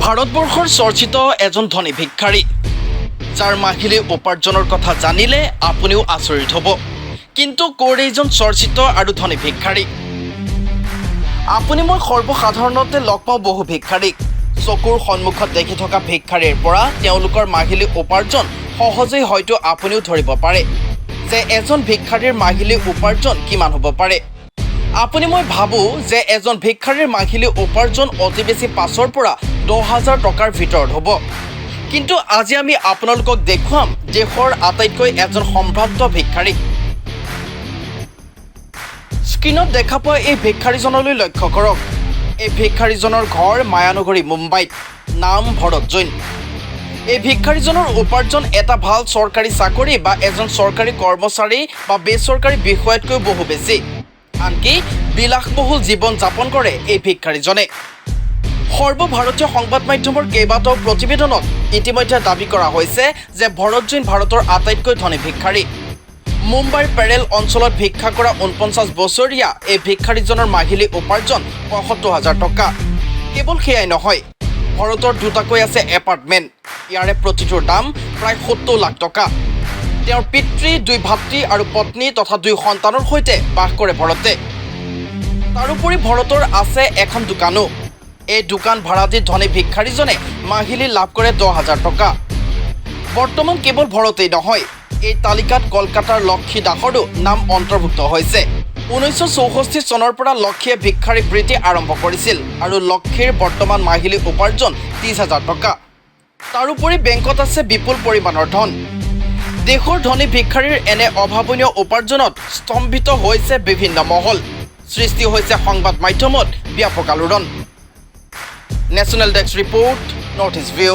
ভাৰতবৰ্ষৰ চৰ্চিত এজন ধনী ভিক্ষাৰী যাৰ মাহিলী উপাৰ্জনৰ কথা জানিলে আপুনিও আচৰিত হ'ব কিন্তু কোন এইজন চৰ্চিত আৰু ধনী ভিক্ষাৰী আপুনি মই সৰ্বসাধাৰণতে লগ পাওঁ বহু ভিক্ষাৰীক চকুৰ সন্মুখত দেখি থকা ভিক্ষাৰীৰ পৰা তেওঁলোকৰ মাহিলী উপাৰ্জন সহজেই হয়তো আপুনিও ধৰিব পাৰে যে এজন ভিক্ষাৰীৰ মাহিলী উপাৰ্জন কিমান হ'ব পাৰে আপুনি মই ভাবো যে এজন ভিক্ষাৰীৰ মাহিলী উপাৰ্জন অতি বেছি 5,000 পৰা 10,000 টকাৰ ভিতৰত হ'ব কিন্তু আজি আমি আপোনালোকক দেখুৱাম দেশৰ আটাইতকৈ এজন সম্ভ্ৰান্ত ভিক্ষাৰী স্ক্ৰীনত দেখা পোৱা এই ভিক্ষাৰীজনলৈ লক্ষ্য কৰক এই ভিক্ষাৰীজনৰ ঘৰ মায়ানগৰী মুম্বাইত নাম ভৰত জৈন এই ভিক্ষাৰীজনৰ উপাৰ্জন এটা ভাল চৰকাৰী চাকৰি বা এজন চৰকাৰী কৰ্মচাৰী বা বেচৰকাৰী বিষয়াতকৈ বহু বেছি আনকি বিলাসবহুল জীৱন যাপন কৰে এই ভিক্ষাৰীজনে সৰ্বভাৰতীয় সংবাদ মাধ্যমৰ কেইবাটাও প্ৰতিবেদনত ইতিমধ্যে দাবী কৰা হৈছে যে ভৰত জৈন ভাৰতৰ আটাইতকৈ ধনী ভিক্ষাৰী মুম্বাইৰ পেৰেল অঞ্চলত ভিক্ষা কৰা 49 বছৰীয়া এই ভিক্ষাৰীজনৰ মাহিলী উপাৰ্জন 75,000 টকা কেৱল সেয়াই নহয় ভাৰতৰ দুটাকৈ আছে এপাৰ্টমেণ্ট ইয়াৰে প্ৰতিটোৰ দাম প্ৰায় 70 লাখ টকা তেওঁৰ পিতৃ দুই ভাতৃ আৰু পত্নী তথা দুই সন্তানৰ সৈতে বাস কৰে ভৰতে তাৰোপৰি ভৰতৰ আছে এখন দোকানো এই দোকান ভাড়া দি ধনী ভিক্ষাৰীজনে মাহিলী লাভ কৰে 10,000 টকা বৰ্তমান কেৱল ভৰতেই নহয় এই তালিকাত কলকাতাৰ লক্ষী দাসৰো নাম অন্তৰ্ভুক্ত হৈছে 1964 চনৰ পৰা লক্ষীয়ে ভিক্ষাৰী বৃত্তি আৰম্ভ কৰিছিল আৰু লক্ষীৰ বৰ্তমান মাহিলী উপাৰ্জন 30,000 টকা তাৰোপৰি বেংকত আছে বিপুল পৰিমাণৰ ধন দেশৰ ধনী ভিক্ষাৰীৰ এনে অভাৱনীয় উপাৰ্জনত স্তম্ভিত হৈছে বিভিন্ন মহল সৃষ্টি হৈছে সংবাদ মাধ্যমত ব্যাপক আলোড়ন national desk report north east view